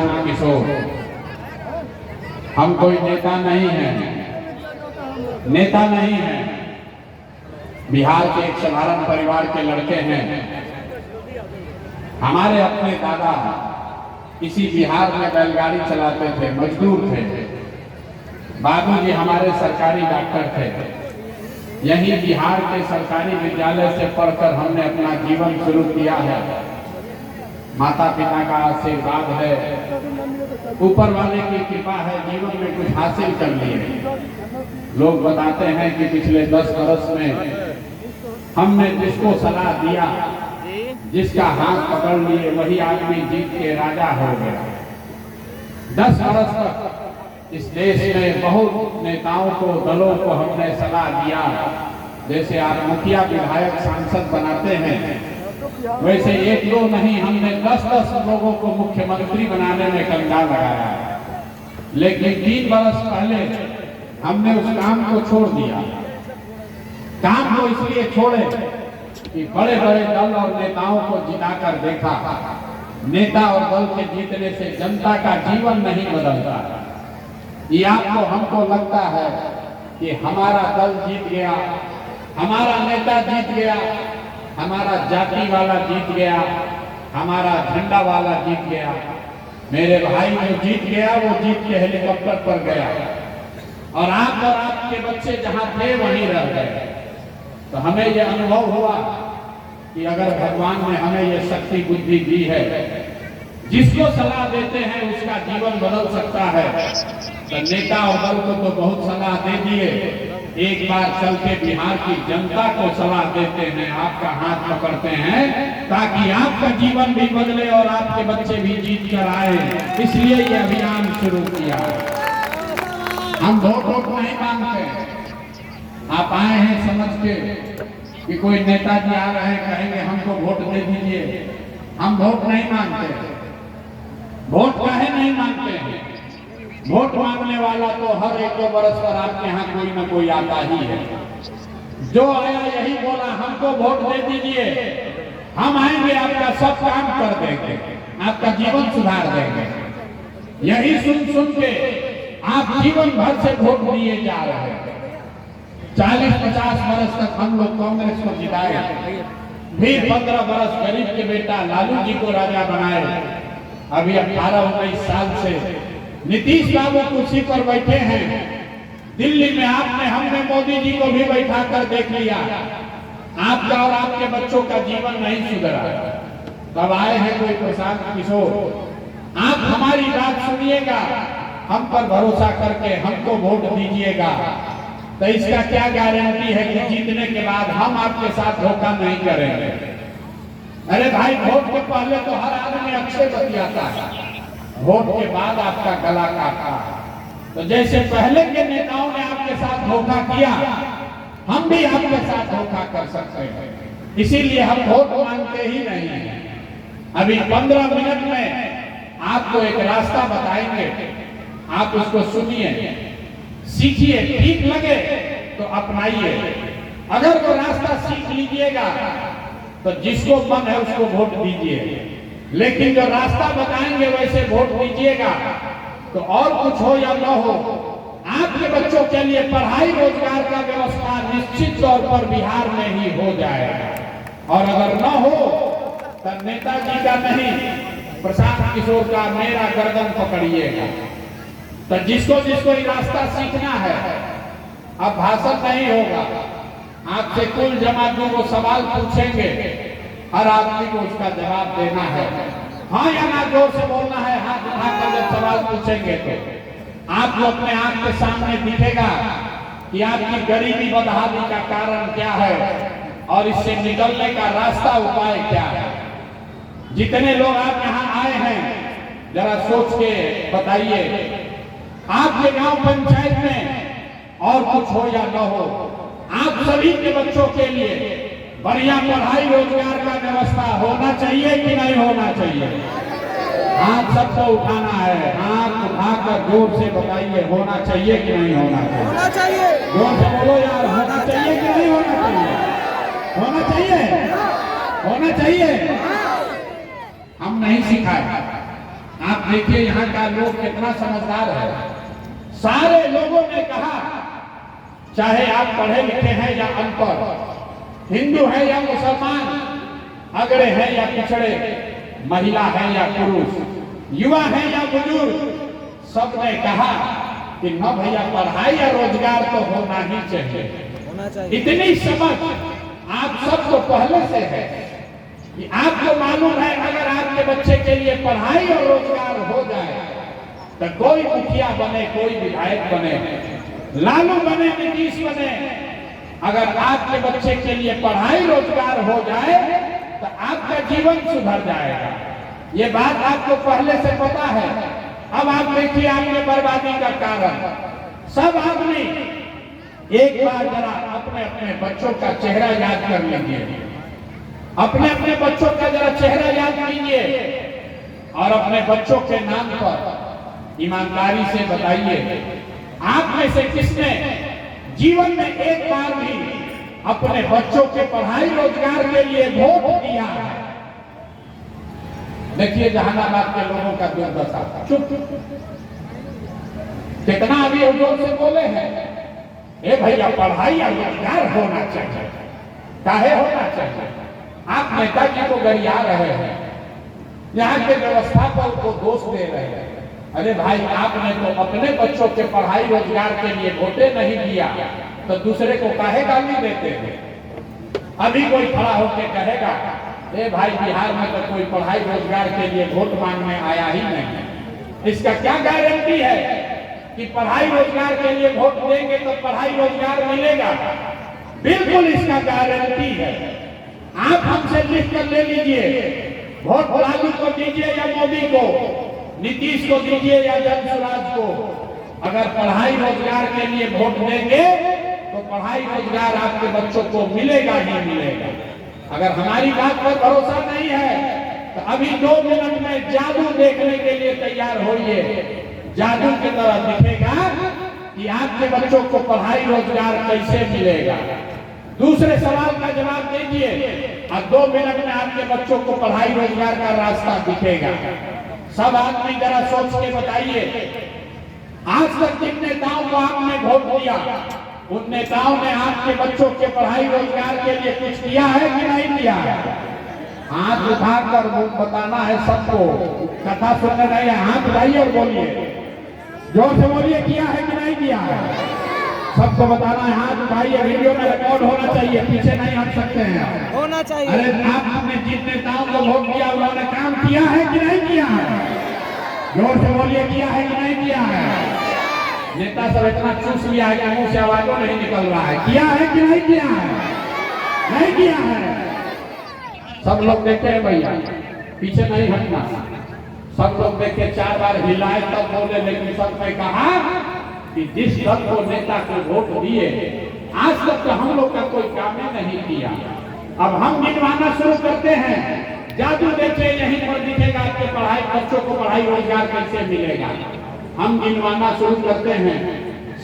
प्रशांत किशोर, हम कोई नेता नहीं हैं, नेता नहीं हैं। बिहार के एक साधारण परिवार के लड़के हैं। हमारे अपने दादा इसी बिहार में बैलगाड़ी चलाते थे, मजदूर थे। बाबूजी हमारे सरकारी डॉक्टर थे। यही बिहार के सरकारी विद्यालय से पढ़कर हमने अपना जीवन शुरू किया है। माता पिता का आशीर्वाद है, ऊपर वाले की कृपा है, जीवन में कुछ हासिल कर लिए। लोग बताते हैं कि पिछले 10 वर्ष में हमने जिसको सलाह दिया, जिसका हाथ पकड़ लिए, वही आदमी जीत के राजा हो गया। 10 वर्ष तक इस देश में बहुत नेताओं को, दलों को हमने सलाह दिया। जैसे आप मुखिया, विधायक, सांसद बनाते हैं, वैसे 1-2 नहीं, हमने 10-10 लोगों को मुख्यमंत्री बनाने में कंधा लगाया। लेकिन 3 वर्ष पहले हमने उस काम को छोड़ दिया। काम को इसलिए छोड़े कि बड़े बड़े दल और नेताओं को जिताकर देखा। नेता और दल के जीतने से जनता का जीवन नहीं बदलता। ये आपको हमको लगता है कि हमारा दल जीत गया, हमारा नेता जीत गया, हमारा जाति वाला जीत गया, हमारा झंडा वाला जीत गया। मेरे भाई जो जीत गया वो जीत के हेलीकॉप्टर पर गया, और आप और आपके बच्चे जहां थे वहीं रह गए। तो हमें ये अनुभव हुआ कि अगर भगवान ने हमें ये शक्ति बुद्धि दी है, जिसको सलाह देते हैं उसका जीवन बदल सकता है। तो नेता और दल को तो बहुत सलाह दे दिए, एक बार चल के बिहार की जनता को सलाह देते हैं, आपका हाथ पकड़ते हैं, ताकि आपका जीवन भी बदले और आपके बच्चे भी जीत कर आए। इसलिए ये अभियान शुरू किया। हम वोट नहीं मांगते। आप आए हैं समझ के कि कोई नेताजी आ रहे हैं, कहेंगे हमको वोट दे दीजिए। हम वोट नहीं मांगते। वोट काहे नहीं मांगते हैं? वोट मांगने वाला तो हर 1-2 वर्ष पर आपके यहाँ कोई ना कोई आता ही है। जो आया यही बोला हमको वोट दे दीजिए, हम आएंगे, आपका सब काम कर देंगे, आपका जीवन सुधार देंगे। यही सुन के आप जीवन भर से वोट दिए जा रहे हैं। 40-50 वर्ष तक हम लोग कांग्रेस को जिताए, फिर 15 वर्ष गरीब के बेटा लालू जी को राजा बनाए। अभी 18-19 साल से नीतीश बाबू कुर्सी पर बैठे हैं। दिल्ली में हमने मोदी जी को भी बैठा कर देख लिया। आपका और आपके बच्चों का जीवन नहीं सुधरा। तब आए हैं कोई प्रशांत किशोर, आप हमारी बात सुनिएगा, हम पर भरोसा करके हमको वोट दीजिएगा। तो इसका क्या गारंटी है कि जीतने के बाद हम आपके साथ धोखा नहीं करेंगे? अरे भाई, वोट के पहले तो हर आदमी अक्षय बतियाता है, वोट के बाद आपका गला काटा। तो जैसे पहले के नेताओं ने आपके साथ धोखा किया, हम भी आपके साथ धोखा कर सकते हैं। इसीलिए हम वोट मांगते ही नहीं हैं। अभी 15 मिनट में आपको एक रास्ता बताएंगे, आप उसको सुनिए, सीखिए, ठीक लगे तो अपनाइए। अगर वो रास्ता सीख लीजिएगा तो जिसको मन है उसको वोट दीजिए, लेकिन जो रास्ता बताएंगे वैसे वोट दीजिएगा। तो और कुछ हो या न हो, आपके बच्चों के लिए पढ़ाई रोजगार का व्यवस्था निश्चित तौर पर बिहार में ही हो जाएगा। और अगर न हो तो नेताजी का नहीं, प्रशांत किशोर का, मेरा गर्दन पकड़िएगा। तो जिसको जिसको ये रास्ता सीखना है, अब भाषण नहीं होगा, आपसे कुल जमातों को सवाल पूछेंगे, हर आदमी को उसका जवाब देना है। हाँ या ना जोर से बोलना है, हाथ उठाकर जब सवाल पूछेंगे तो आपको अपने आंख के सामने दिखेगा कि आपकी गरीबी बदहाली का कारण क्या है और इससे निकलने का रास्ता, उपाय क्या है। जितने लोग आप यहाँ आए हैं, जरा सोच के बताइए, आपके गांव पंचायत में और कुछ हो या न हो, आप सभी के बच्चों के लिए बढ़िया पढ़ाई रोजगार का व्यवस्था होना चाहिए कि नहीं होना चाहिए? हाथ सबको उठाना है, हाथ उठाकर जोर से बताइए, होना चाहिए कि नहीं होना चाहिए? होना चाहिए। जोर से बोलो यार, होना चाहिए कि नहीं होना चाहिए? होना चाहिए, होना चाहिए। हम नहीं सिखाए, आप देखिए यहाँ का लोग कितना समझदार है। सारे लोगों ने कहा, चाहे आप पढ़े लिखे हैं या अनपढ़, हिंदू है या मुसलमान, अगड़े हैं या पिछड़े, महिला है या पुरुष, युवा है या बुजुर्ग, सबने कहा कि न भैया पढ़ाई या रोजगार तो होना ही चाहिए। इतनी समझ आप सबको पहले से है कि आपको मालूम है अगर आपके बच्चे के लिए पढ़ाई और रोजगार हो जाए तो कोई मुखिया बने, कोई विधायक बने, लालू बने, नीतीश बने, अगर आपके बच्चे के लिए पढ़ाई रोजगार हो जाए तो आपका जीवन सुधर जाएगा। ये बात आपको पहले से पता है। अब आप देखिए आपके बर्बादी का कारण। सब आदमी एक बार जरा अपने अपने बच्चों का चेहरा याद कर लीजिए, अपने अपने बच्चों का जरा चेहरा याद कीजिए और अपने बच्चों के नाम पर ईमानदारी से बताइए, आप में से किसने जीवन में एक बार भी अपने बच्चों के पढ़ाई रोजगार के लिए वोट दिया है? देखिए जहानाबाद के लोगों का दुर्दशा। चुप, कितना अभी जोर से बोले हैं, ए भैया पढ़ाई और रोजगार होना चाहिए। काहे होना चाहिए? आप नेताजी को गरिया रहे हैं, यहाँ के व्यवस्थापक को दोष दे रहे हैं। अरे भाई आपने तो अपने बच्चों के पढ़ाई रोजगार के लिए वोटे नहीं दिया तो दूसरे को काहे गाली देते हैं? अभी कोई खड़ा होकर कहेगा ए भाई बिहार में तो कोई पढ़ाई रोजगार के लिए वोट मांगने आया ही नहीं। इसका क्या गारंटी है कि पढ़ाई रोजगार के लिए वोट देंगे तो पढ़ाई रोजगार मिलेगा? बिल्कुल इसका गारंटी है। आप हमसे लिख कर ले लीजिए, वोट लालू को दीजिए या मोदी को, नीतीश को दीजिए या जनसुराज को, अगर पढ़ाई रोजगार के लिए वोट देंगे तो पढ़ाई रोजगार आपके बच्चों को मिलेगा ही मिलेगा। अगर हमारी बात पर भरोसा नहीं है तो अभी 2 मिनट में जादू देखने के लिए तैयार होइए। जादू की तरह दिखेगा कि आपके बच्चों को पढ़ाई रोजगार कैसे मिलेगा। दूसरे सवाल का जवाब दीजिए और 2 मिनट में आपके बच्चों को पढ़ाई रोजगार का रास्ता दिखेगा। सब आदमी जरा सोच के बताइए, आज तक जिन नेताओं को आपने वोट दिया उन नेताओं ने आपके बच्चों के पढ़ाई रोजगार के लिए कुछ किया है कि नहीं किया है? हाथ उठाकर बताना है सबको। कथा सुनने रहे हैं, हाथ उठाइए और बोलिए, जोर से बोलिए, किया है कि नहीं किया है? सबको बताना है, हाथ उठाइए। वीडियो में रिकॉर्ड होना चाहिए, पीछे नहीं हट सकते हैं, होना चाहिए। अरे आपने जिन नेताओं को वोट दिया उन्होंने काम किया है कि नहीं किया है? जोर से बोलिए, किया है कि नहीं किया है? नेता सब इतना चूस लिया है कि मुंह से आवाजों नहीं निकल रहा है। किया है कि नहीं किया है? नहीं किया है। सब लोग देखे हैं भैया, पीछे नहीं हटना। सब लोग देखे, 4 बार हिलाए तब बोले, लेकिन सबने कहा कि जिस दल को नेता को वोट दिए आज तक तो हम लोग का कोई काम ही नहीं किया। अब हम गिनवाना शुरू करते हैं। जादू देखिए, यहीं पर दिखेगा आपके पढ़ाई बच्चों को पढ़ाई रोजगार कैसे मिलेगा। हम गिनवाना शुरू करते हैं।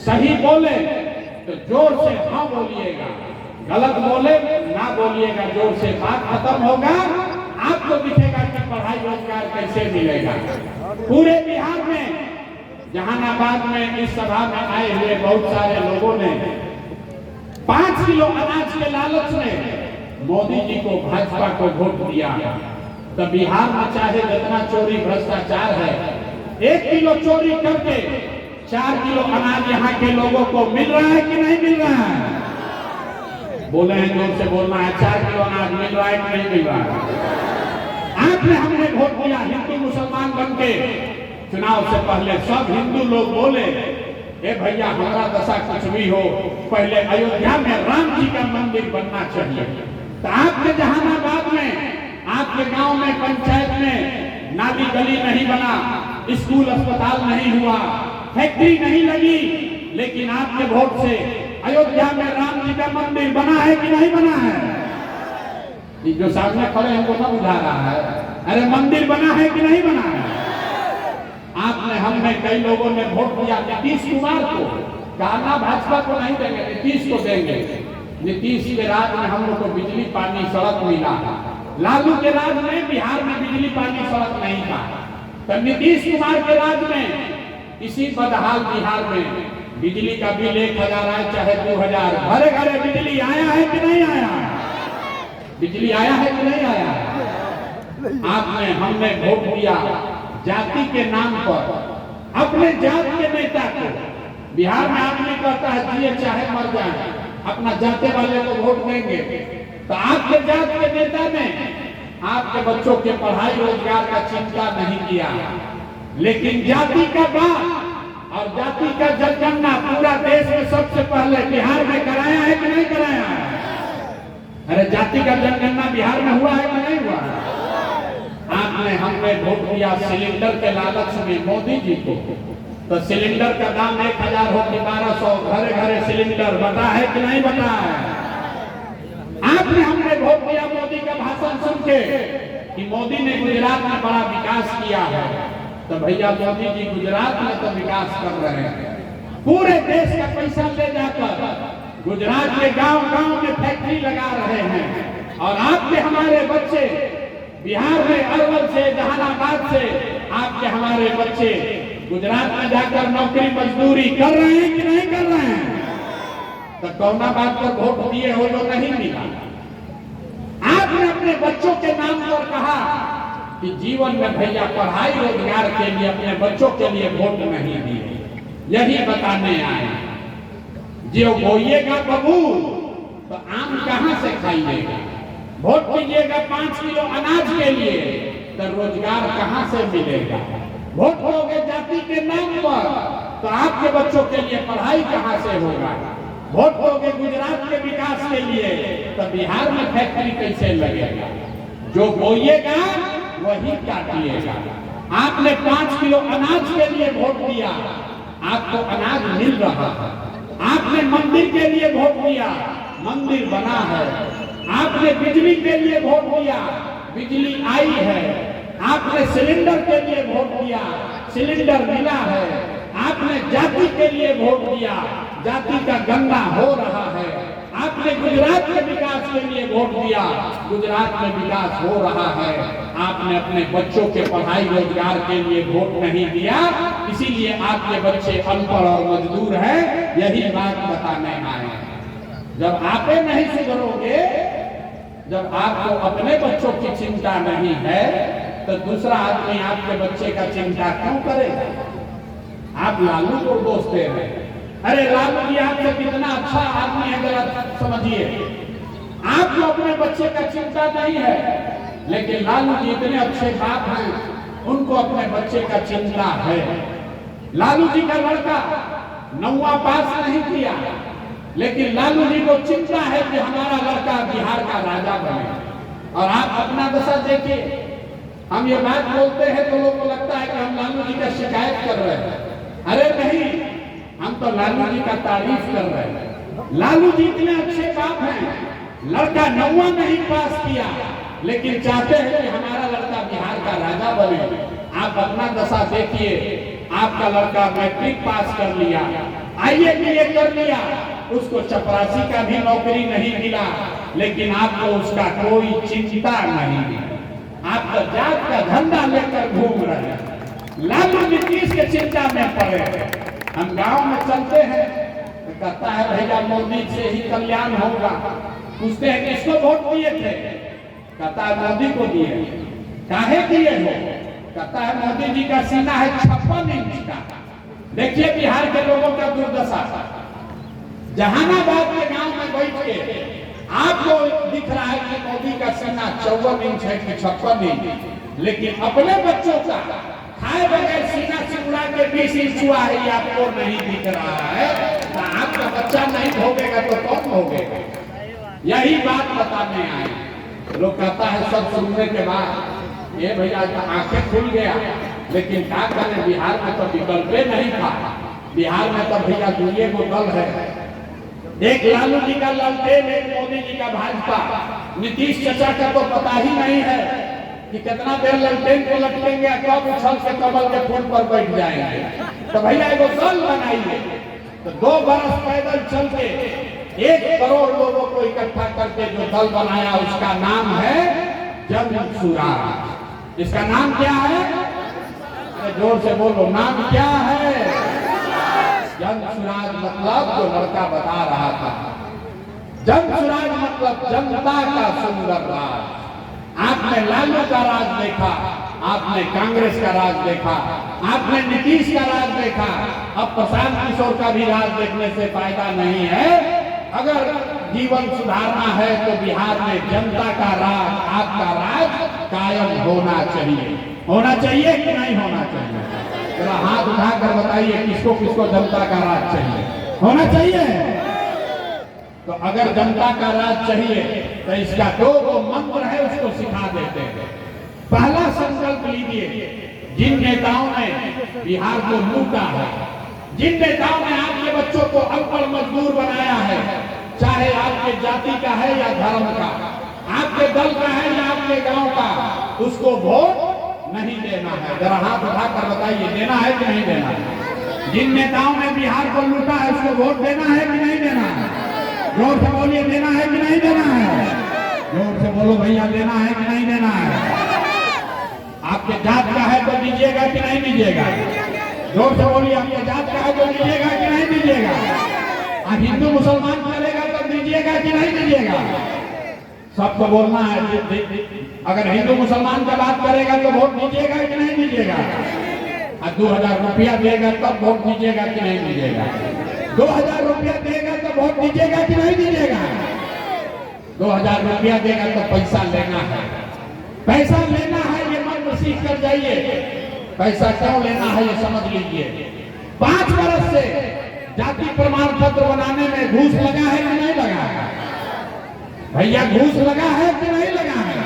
सही बोले तो जोर से हाँ बोलिएगा, गलत बोले ना बोलिएगा, जोर से बात खत्म होगा। आपको दिखेगा कि पढ़ाई रोजगार कैसे मिलेगा। पूरे बिहार में, जहानाबाद में इस सभा में आए हुए बहुत सारे लोगों ने 5 किलो अनाज के लालच में मोदी जी को, भाजपा को वोट दिया। तो बिहार में चाहे जितना चोरी भ्रष्टाचार है, 1 किलो चोरी करके 4 किलो अनाज यहाँ के लोगों को मिल रहा है कि नहीं मिल रहा है? बोले हैं, जोर से बोलना है। 4 किलो अनाज मिल रहा है कि नहीं मिल रहा है? आपने हमने वोट दिया हिंदू मुसलमान बनके। चुनाव से पहले सब हिंदू लोग बोले, ए भैया हमारा दशा कुछ भी हो, पहले अयोध्या में राम जी का मंदिर बनना चाहिए। तो आपके जहानाबाद में, आपके गांव में, पंचायत में नाली गली नहीं बना, स्कूल अस्पताल नहीं हुआ, फैक्ट्री नहीं लगी, लेकिन आपके वोट से अयोध्या में राम जी का मंदिर बना है कि नहीं बना है? जो सामने खड़े हैं वो ना बुझा रहा है। अरे मंदिर बना है कि नहीं बना है? आपने, हमने, कई लोगों ने वोट दिया नीतीश कुमार को। कहना भाजपा को नहीं देंगे, नीतीश को देंगे। नीतीश के राज में हम लोग को बिजली पानी सड़क मिला। लालू के राज में बिहार में बिजली पानी सड़क नहीं था। तो नीतीश कुमार के राज में इसी बदहाल बिहार में बिजली का बिल 1000 आए चाहे 2000, घरे घरे बिजली आया है कि नहीं आया? बिजली आया है कि नहीं आया? आपने हमने वोट दिया जाति के नाम पर, अपने जात के नेता को। बिहार में आदमी कहता है जिए चाहे मर जाए, अपना जाते वाले को वोट देंगे। तो आपके जात के नेता ने आपके बच्चों के पढ़ाई रोजगार का चिंता नहीं किया, लेकिन जाति का बात और जाति का जनगणना पूरा देश में सबसे पहले बिहार में कराया है कि नहीं कराया है? अरे जाति का जनगणना बिहार में हुआ है कि नहीं हुआ? आपने हमने वोट दिया सिलेंडर के लालच में मोदी जी को। तो सिलेंडर का दाम 1000 हो कि 1200, घरे घरे सिलेंडर बता है कि नहीं बता है? आपने हमने वोट दिया मोदी का भाषण सुन के कि मोदी ने गुजरात में बड़ा विकास किया है। तो भैया मोदी जी गुजरात में तो विकास कर रहे हैं, पूरे देश का पैसा ले जाकर गुजरात के गांव-गांव में फैक्ट्री लगा रहे हैं। और आपके हमारे बच्चे बिहार में अरवल से, जहानाबाद से आपके हमारे बच्चे गुजरात में जाकर नौकरी मजदूरी कर रहे हैं कि नहीं कर रहे हैं? तो कौना बात पर वोट दिए हो जो नहीं मिला? आपने अपने बच्चों के नाम पर कहा कि जीवन में भैया पढ़ाई रोजगार के लिए अपने बच्चों के लिए वोट नहीं दिए। यही बताने आए, जो बोइएगा बबूल तो आम कहां से खाइएगा? वोट दीजिएगा 5 किलो अनाज के लिए तो रोजगार कहां से मिलेगा? वोट दोगे जाति के नाम पर तो आपके बच्चों के लिए पढ़ाई कहां से होगा? वोट दोगे गुजरात के विकास के लिए तो बिहार में फैक्ट्री कैसे लगेगा? जो बोइएगा वही काटिएगा। आपने 5 किलो अनाज के लिए वोट दिया, आपको अनाज मिल रहा है। आपने मंदिर के लिए वोट दिया, मंदिर बना है। आपने बिजली के लिए वोट दिया, बिजली आई है। आपने सिलेंडर के लिए वोट दिया, सिलेंडर मिला है। आपने जाति के लिए वोट दिया, जाति का गंगा हो रहा है। आपने गुजरात के विकास के लिए वोट दिया, गुजरात में विकास हो रहा है। आपने अपने बच्चों के पढ़ाई रोजगार के लिए वोट नहीं दिया, इसीलिए आपके बच्चे अनपढ़ और मजदूर हैं। यही बात बताने आए हैं। जब आप नहीं सुधरोगे, जब आपको अपने बच्चों की चिंता नहीं है तो दूसरा आदमी आपके बच्चे का चिंता क्यों करेगा? आप लालू को दोष दे रहे हैं। अरे लालू जी आपसे कितना अच्छा आदमी है जरा समझिए। आपको अपने बच्चे का चिंता नहीं है, लेकिन लालू जी इतने अच्छे बाप हैं, उनको अपने बच्चे का चिंता है। लालू जी का लड़का 9वां पास नहीं किया, लेकिन लालू जी को चिंता है कि हमारा लड़का बिहार का राजा बने। और आप अपना दशा देखिए, हम ये बात बोलते हैं तो लोगों को लगता है कि हम लालू जी का शिकायत कर रहे हैं। अरे नहीं, हम तो लालू जी का तारीफ कर रहे हैं। लालू जी इतने अच्छे बाप हैं, लड़का 9वां नहीं पास किया, लेकिन चाहते हैं कि हमारा लड़का बिहार का राजा बने। आप अपना दशा देखिए, आपका लड़का मैट्रिक पास कर लिया, IABA कर लिया, उसको चपरासी का भी नौकरी नहीं मिला, लेकिन आपको उसका कोई चिंता नहीं। आप तो जात का झंडा लेकर घूम रहे हैं। लालू नीतीश के चिंता में पड़े हैं। हम गांव में चलते हैं तो कहता है भैया मोदी से ही कल्याण होगा। पूछते हैं किसको वोट दिए थे? कहता है मोदी को दिए। काहे दिए हो? कहता है मोदी जी का सीना है 56 इंच का। देखिए बिहार के लोगों का दुर्दशा। जहानाबाद के गांव में बैठ के आपको दिख रहा है कि मोदी का सीना 54 इंच है कि 56 इंच, लेकिन अपने बच्चों का खाए बगैर सीना चिड़ा के 20 इंच हुआ है, आपको नहीं दिख रहा है। तो आपका बच्चा नहीं भोगेगा तो कौन भोगेगा? यही बात बताने आए। लोग कहता है सब सुनने के बाद ये भैया आंखें खुल गया, लेकिन क्या करें, बिहार में तो विकल्प नहीं था। बिहार में तो भैया दुनिया को दल है, एक लालू जी का लालटेन, एक मोदी जी का भाजपा। नीतीश चाचा का तो पता ही नहीं है कि कितना देर लालटेन को लटकेंगे, कब उछल से कमल के फूल पर बैठ जाएंगे। तो भैया वो दल बनाइए। तो 2 बरस पैदल चल के 1 करोड़ लोगों को इकट्ठा करके जो दल बनाया, उसका नाम है जन सुराज। इसका नाम क्या है? जोर से बोलो, नाम क्या है? जन सुराज मतलब जो लड़का बता रहा था, जन सुराज मतलब जनता का सुंदर राज। आपने लालू का राज देखा, आपने कांग्रेस का राज देखा, आपने नीतीश का राज देखा, अब प्रशांत किशोर का भी राज देखने से फायदा नहीं है। अगर जीवन सुधारना है तो बिहार में जनता का राज, आपका राज कायम होना चाहिए। होना चाहिए कि नहीं होना चाहिए? जरा हाथ उठाकर बताइए किसको किसको जनता का राज चाहिए? होना चाहिए। तो अगर जनता का राज चाहिए तो इसका दो मंत्र है, उसको सिखा देते हैं। पहला संकल्प लीजिए, जिन नेताओं ने बिहार को लूटा है, जिन नेताओं ने आपके बच्चों को अनपढ़ मजदूर बनाया है, चाहे आपके जाति का है या धर्म का, आपके दल का है या आपके गांव का, उसको वोट नहीं देना है। जरा हाथ उठाकर बताइए, देना है कि नहीं देना है? जिन नेताओं ने बिहार को लूटा है उसको वोट देना है कि नहीं देना है? जोर से बोलिए, देना है कि नहीं देना है? जोर से बोलो भैया, देना है कि नहीं देना है? आपके जात का है तो दीजिएगा कि नहीं दीजिएगा? जोर से बोलिए, आपके जात का है तो दीजिएगा कि नहीं दीजिएगा? आप हिंदू मुसलमान करेगा तो दीजिएगा कि नहीं दीजिएगा? सबको बोलना है। अगर हिंदू मुसलमान का बात करेगा तो वोट दीजिएगा कि नहीं दीजिएगा? 2000 रुपया देगा तब वोट दीजिएगा कि नहीं दीजिएगा? 2000 रुपया देगा तो वोट दीजिएगा कि नहीं दीजिएगा? 2000 रुपया देगा तो पैसा लेना है। पैसा लेना है ये मंत्र सीख कर जाइए। पैसा क्यों लेना है ये समझ लीजिए। 5 वर्ष से जाति प्रमाण पत्र बनाने में घूस लगा है कि नहीं लगा है? भैया घूस लगा है कि नहीं लगा है?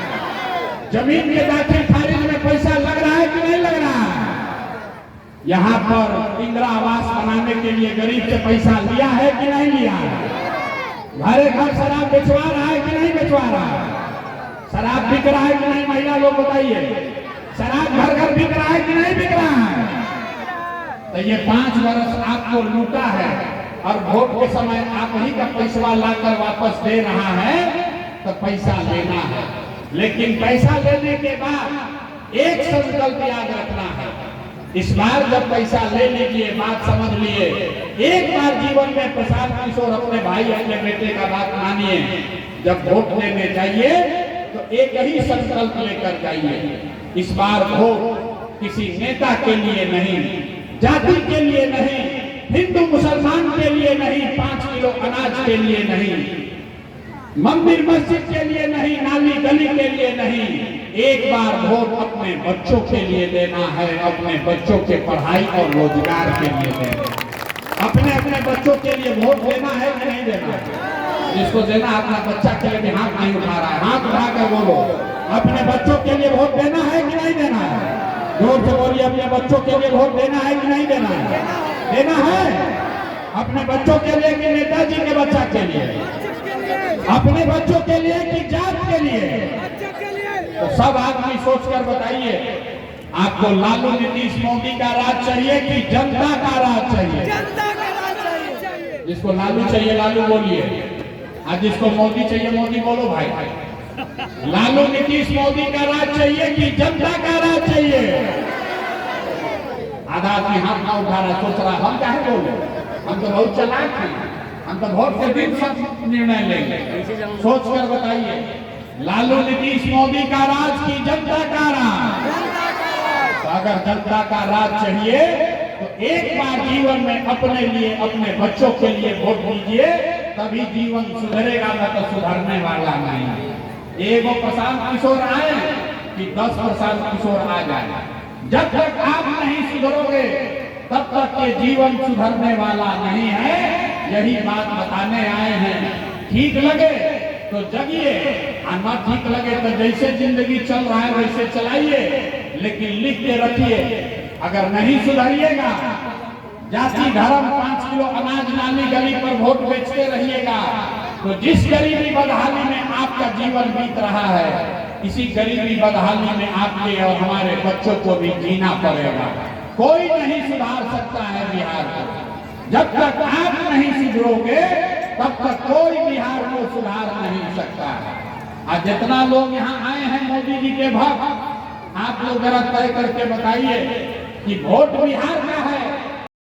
जमीन के दाखिल खारिज में पैसा लग रहा है कि नहीं लग रहा है? यहाँ पर इंदिरा आवास बनाने के लिए गरीब से पैसा लिया है कि नहीं लिया है? घरे घर शराब बेचवा रहा है कि नहीं बेचवा रहा है? शराब बिक रहा है कि नहीं? महिला लोग बताइए, शराब घर घर बिक रहा है कि नहीं बिक रहा है? तो ये 5 वर्ष आपको लूटा है और वोट के समय आप ही का पैसा लाकर वापस दे रहा है, तो पैसा लेना है। लेकिन पैसा लेने के बाद एक संकल्प याद रखना है। इस बार जब पैसा ले लीजिए, बात समझ लिए, एक बार जीवन में प्रशांत किशोर अपने भाई अपने बेटे का बात मानिए। जब वोट लेने जाइए तो एक ही संकल्प लेकर जाइए। इस बार वोट किसी नेता के लिए नहीं, जाति के लिए नहीं, हिंदू मुसलमान के लिए नहीं, 5 किलो अनाज के लिए नहीं, मंदिर मस्जिद के लिए नहीं, नाली गली के लिए नहीं, एक बार वोट अपने बच्चों के लिए देना है, अपने बच्चों के पढ़ाई और रोजगार के लिए देना है। अपने अपने बच्चों के लिए वोट देना है कि नहीं देना है? जिसको देना अपना बच्चा के लिए हाथ नहीं उठा रहा है, हाथ उठाकर बोलो, अपने बच्चों के लिए वोट देना है कि नहीं देना है? जोर से बोलिए, अपने बच्चों के लिए वोट देना है कि नहीं देना है? देना है। अपने बच्चों के लिए कि नेताजी के बच्चा के लिए? अपने बच्चों के लिए कि जात के लिए? तो सब आदमी सोचकर बताइए, आपको लालू नीतीश मोदी का राज चाहिए कि जनता का राज चाहिए? जनता का राज चाहिए। जिसको लालू चाहिए लालू बोलिए, और जिसको मोदी चाहिए मोदी बोलो भाई। लालू नीतीश मोदी का राज चाहिए कि जनता का राज चाहिए? आधा आदमी हाथ ना उठा रहा, सोच रहा हम क्या बोले, हम तो बहुत चालाक हैं, हम तो वोट के दिन सब निर्णय लेंगे। सोच कर बताइए, लालू नीतीश मोदी का राज की जनता का राज? तो अगर जनता का राज चाहिए तो एक बार जीवन में अपने लिए, अपने बच्चों के लिए वोट दीजिए, तभी जीवन सुधरेगा, न तो सुधरने वाला नहीं। एगो प्रशांत किशोर आए कि 10 प्रशांत किशोर आ जाए। जब तक आप नहीं सुधरोगे तब तक ये जीवन सुधरने वाला नहीं है। यही बात बताने आए हैं। ठीक लगे तो जगिए, और न ठीक लगे तो जैसे जिंदगी चल रहा है वैसे चलाइए, लेकिन लिख के रखिए, अगर नहीं सुधरिएगा, जाति धर्म 5 किलो अनाज नाली गली पर वोट बेचते रहिएगा, तो जिस गरीबी बदहाली में आपका जीवन बीत रहा है, इसी गरीबी बदहाली में आपके और हमारे बच्चों को भी जीना पड़ेगा। कोई नहीं सुधार सकता है बिहार को। जब तक आप नहीं सुधरोगे तब तक कोई बिहार को सुधार नहीं सकता है। आज जितना लोग यहाँ आए हैं मोदी जी के भक्त, आप लोग जरा तय करके बताइए, कि वोट बिहार का